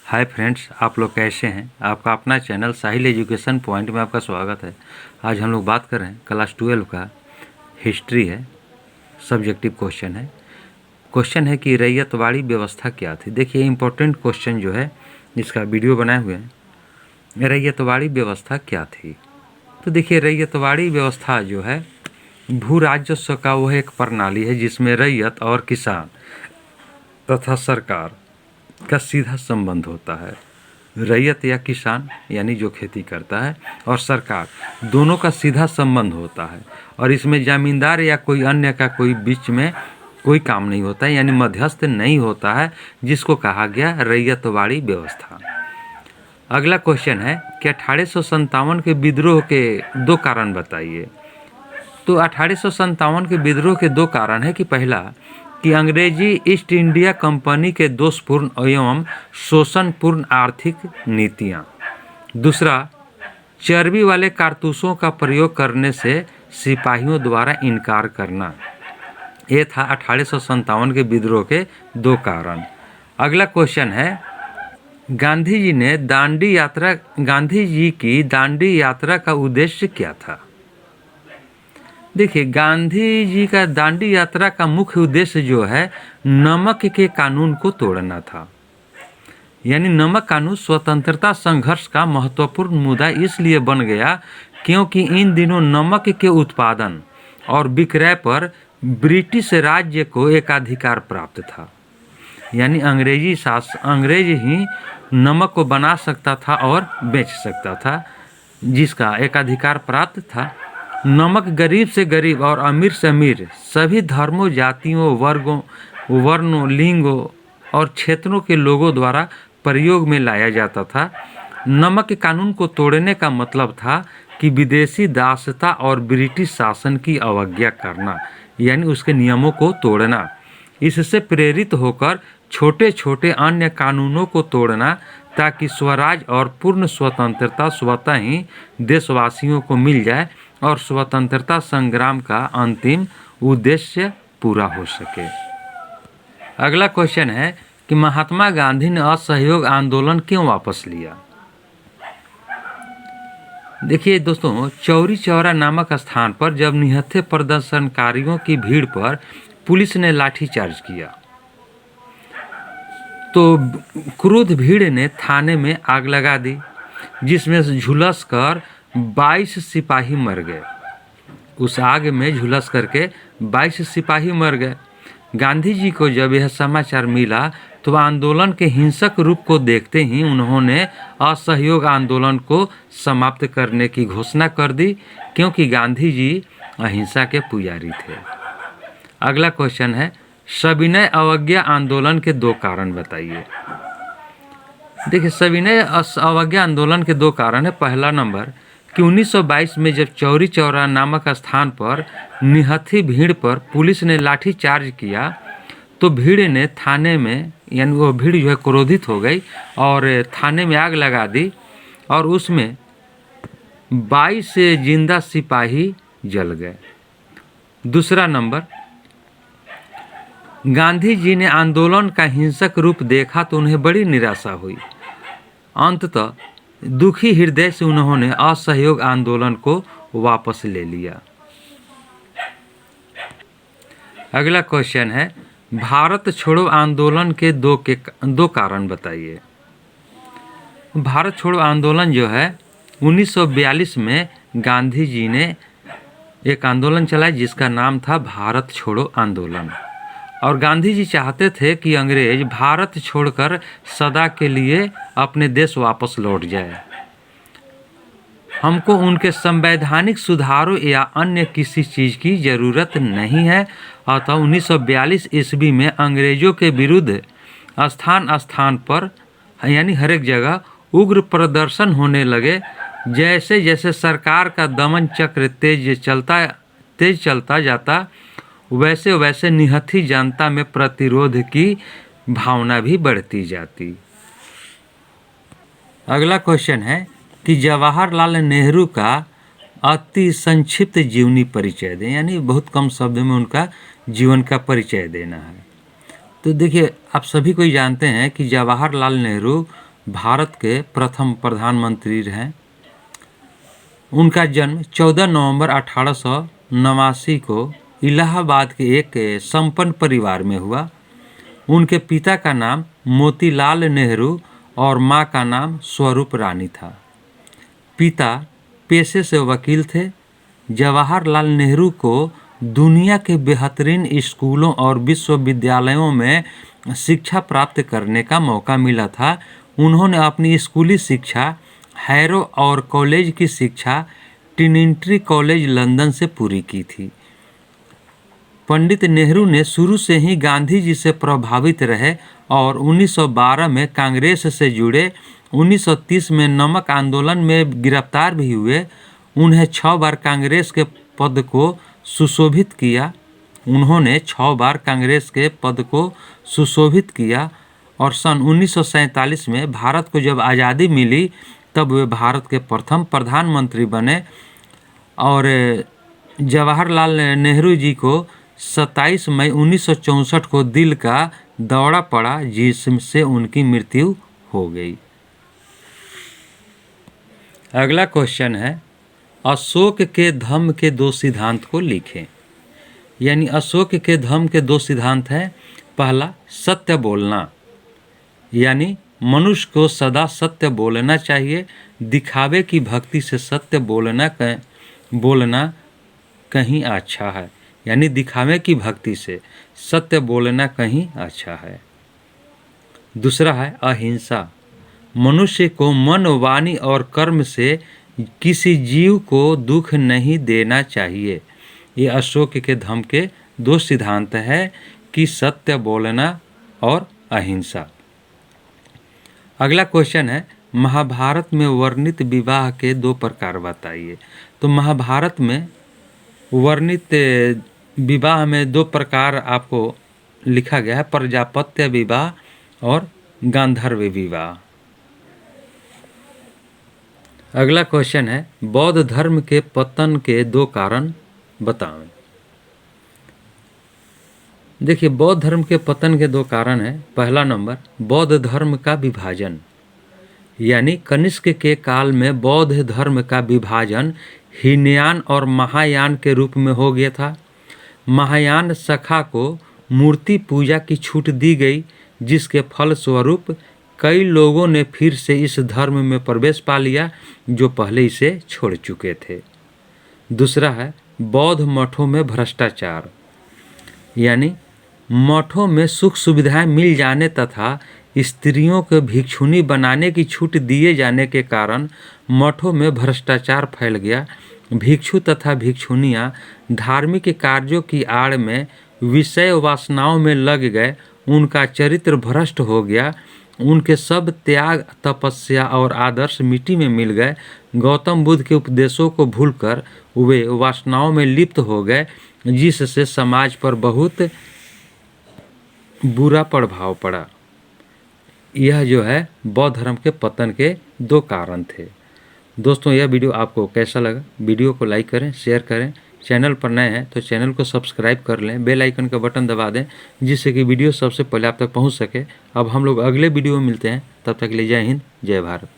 Hi friends, आप लोग कैसे हैं। आपका अपना चैनल साहिल एजुकेशन पॉइंट में आपका स्वागत है। आज हम लोग बात कर रहे हैं क्लास 12 का हिस्ट्री है, सब्जेक्टिव क्वेश्चन है कि रैयतवाड़ी व्यवस्था क्या थी। देखिए इम्पोर्टेंट क्वेश्चन जो है, इसका वीडियो बनाए हुए हैं। रैयतवाड़ी व्यवस्था क्या थी। तो देखिए रैयतवाड़ी व्यवस्था जो है भू राजस्व का वह एक प्रणाली है जिसमें रैयत और किसान तथा सरकार का सीधा संबंध होता है। रैयत या किसान यानी जो खेती करता है और सरकार दोनों का सीधा संबंध होता है और इसमें जमींदार या कोई अन्य का कोई बीच में कोई काम नहीं होता है, यानी मध्यस्थ नहीं होता है, जिसको कहा गया रैयतवाड़ी व्यवस्था। अगला क्वेश्चन है कि 1857 के विद्रोह के दो कारण बताइए। तो 1857 के विद्रोह के दो कारण है कि पहला कि अंग्रेजी ईस्ट इंडिया कंपनी के दोषपूर्ण एवं शोषणपूर्ण आर्थिक नीतियाँ। दूसरा, चर्बी वाले कारतूसों का प्रयोग करने से सिपाहियों द्वारा इनकार करना। ये था 1857 के विद्रोह के दो कारण। अगला क्वेश्चन है, गांधी जी की दांडी यात्रा का उद्देश्य क्या था। देखिए गांधी जी का दांडी यात्रा का मुख्य उद्देश्य जो है नमक के कानून को तोड़ना था। यानी नमक कानून स्वतंत्रता संघर्ष का महत्वपूर्ण मुद्दा इसलिए बन गया क्योंकि इन दिनों नमक के उत्पादन और विक्रय पर ब्रिटिश राज्य को एकाधिकार प्राप्त था। यानी अंग्रेज ही नमक को बना सकता था और बेच सकता था, जिसका एकाधिकार प्राप्त था। नमक गरीब से गरीब और अमीर से अमीर सभी धर्मों, जातियों, वर्णों, लिंगों और क्षेत्रों के लोगों द्वारा प्रयोग में लाया जाता था। नमक के कानून को तोड़ने का मतलब था कि विदेशी दासता और ब्रिटिश शासन की अवज्ञा करना, यानी उसके नियमों को तोड़ना। इससे प्रेरित होकर छोटे छोटे अन्य कानूनों को तोड़ना ताकि स्वराज और पूर्ण स्वतंत्रता स्वतः ही देशवासियों को मिल जाए और स्वतंत्रता संग्राम का अंतिम उद्देश्य पूरा हो सके। अगला क्वेश्चन है कि महात्मा गांधी ने असहयोग आंदोलन क्यों वापस लिया। देखिए दोस्तों, चौरी चौरा नामक स्थान पर जब निहत्थे प्रदर्शनकारियों की भीड़ पर पुलिस ने लाठीचार्ज किया तो क्रुद्ध भीड़ ने थाने में आग लगा दी, जिसमें झुलस कर 22 सिपाही मर गए। उस आग में झुलस करके 22 सिपाही मर गए। गांधी जी को जब यह समाचार मिला तो आंदोलन के हिंसक रूप को देखते ही उन्होंने असहयोग आंदोलन को समाप्त करने की घोषणा कर दी, क्योंकि गांधी जी अहिंसा के पुजारी थे। अगला क्वेश्चन है, सविनय अवज्ञा आंदोलन के दो कारण बताइए। देखिए सविनय अवज्ञा आंदोलन के दो कारण है। पहला नंबर कि 1922 में जब चौरी चौरा नामक स्थान पर निहत्थी भीड़ पर पुलिस ने लाठी चार्ज किया तो भीड़ ने थाने में, यानी वो भीड़ जो है क्रोधित हो गई और थाने में आग लगा दी और उसमें 22 जिंदा सिपाही जल गए। दूसरा नंबर, गांधी जी ने आंदोलन का हिंसक रूप देखा तो उन्हें बड़ी निराशा हुई। अंततः दुखी हृदय से उन्होंने असहयोग आंदोलन को वापस ले लिया। अगला क्वेश्चन है, भारत छोड़ो आंदोलन के दो कारण बताइए। भारत छोड़ो आंदोलन जो है 1942 में गांधी जी ने एक आंदोलन चलाया जिसका नाम था भारत छोड़ो आंदोलन। और गांधी जी चाहते थे कि अंग्रेज भारत छोड़कर सदा के लिए अपने देश वापस लौट जाए। हमको उनके संवैधानिक सुधारों या अन्य किसी चीज़ की ज़रूरत नहीं है। अतः 1942 ईस्वी में अंग्रेजों के विरुद्ध स्थान स्थान पर, यानी हर एक जगह उग्र प्रदर्शन होने लगे। जैसे जैसे सरकार का दमन चक्र तेज चलता जाता वैसे वैसे निहत्थी जनता में प्रतिरोध की भावना भी बढ़ती जाती। अगला क्वेश्चन है कि जवाहरलाल नेहरू का अति संक्षिप्त जीवनी परिचय दें, यानी बहुत कम शब्द में उनका जीवन का परिचय देना है। तो देखिए आप सभी को जानते हैं कि जवाहरलाल नेहरू भारत के प्रथम प्रधानमंत्री रहे। उनका जन्म 14 नवंबर 1889 को इलाहाबाद के एक संपन्न परिवार में हुआ। उनके पिता का नाम मोतीलाल नेहरू और मां का नाम स्वरूप रानी था। पिता पेशे से वकील थे। जवाहरलाल नेहरू को दुनिया के बेहतरीन स्कूलों और विश्वविद्यालयों में शिक्षा प्राप्त करने का मौका मिला था। उन्होंने अपनी स्कूली शिक्षा हैरो और कॉलेज की शिक्षा ट्रिनिटी कॉलेज लंदन से पूरी की थी। पंडित नेहरू ने शुरू से ही गांधी जी से प्रभावित रहे और 1912 में कांग्रेस से जुड़े। 1930 में नमक आंदोलन में गिरफ्तार भी हुए। उन्हें 6 बार कांग्रेस के पद को सुशोभित किया। उन्होंने 6 बार कांग्रेस के पद को सुशोभित किया और सन 1947 में भारत को जब आज़ादी मिली तब वे भारत के प्रथम प्रधानमंत्री बने। और जवाहरलाल नेहरू जी को 27 मई 1964 को दिल का दौरा पड़ा, जिससे उनकी मृत्यु हो गई। अगला क्वेश्चन है, अशोक के धम्म के 2 सिद्धांत को लिखें। यानी अशोक के धम्म के 2 सिद्धांत हैं। पहला, सत्य बोलना, यानी मनुष्य को सदा सत्य बोलना चाहिए। दिखावे की भक्ति से सत्य बोलना कहीं अच्छा है। यानी दिखावे की भक्ति से सत्य बोलना कहीं अच्छा है। दूसरा है अहिंसा। मनुष्य को मन, वाणी और कर्म से किसी जीव को दुख नहीं देना चाहिए। ये अशोक के धम्म के 2 सिद्धांत है कि सत्य बोलना और अहिंसा। अगला क्वेश्चन है, महाभारत में वर्णित विवाह के 2 प्रकार बताइए। तो महाभारत में वर्णित विवाह में 2 प्रकार आपको लिखा गया है, प्रजापत्य विवाह और गांधर्व विवाह। अगला क्वेश्चन है, बौद्ध धर्म के पतन के 2 कारण बताएं। देखिए, बौद्ध धर्म के पतन के 2 कारण हैं। पहला नंबर, बौद्ध धर्म का विभाजन। यानी कनिष्क के काल में बौद्ध धर्म का विभाजन हीनयान और महायान के रूप में हो गया था। महायान शाखा को मूर्ति पूजा की छूट दी गई, जिसके फलस्वरूप कई लोगों ने फिर से इस धर्म में प्रवेश पा लिया जो पहले इसे छोड़ चुके थे। दूसरा है बौद्ध मठों में भ्रष्टाचार। यानी मठों में सुख सुविधाएं मिल जाने तथा स्त्रियों को भिक्षुणी बनाने की छूट दिए जाने के कारण मठों में भ्रष्टाचार फैल गया। भिक्षु तथा भिक्षुणियाँ धार्मिक कार्यों की आड़ में विषय वासनाओं में लग गए। उनका चरित्र भ्रष्ट हो गया। उनके सब त्याग, तपस्या और आदर्श मिट्टी में मिल गए। गौतम बुद्ध के उपदेशों को भूलकर वे वासनाओं में लिप्त हो गए, जिससे समाज पर बहुत बुरा प्रभाव पड़ा। यह जो है बौद्ध धर्म के पतन के 2 कारण थे। दोस्तों, यह वीडियो आपको कैसा लगा? वीडियो को लाइक करें, शेयर करें। चैनल पर नए हैं तो चैनल को सब्सक्राइब कर लें, बेल आइकन का बटन दबा दें, जिससे कि वीडियो सबसे पहले आप तक पहुंच सके। अब हम लोग अगले वीडियो में मिलते हैं। तब तक के लिए जय हिंद, जय भारत।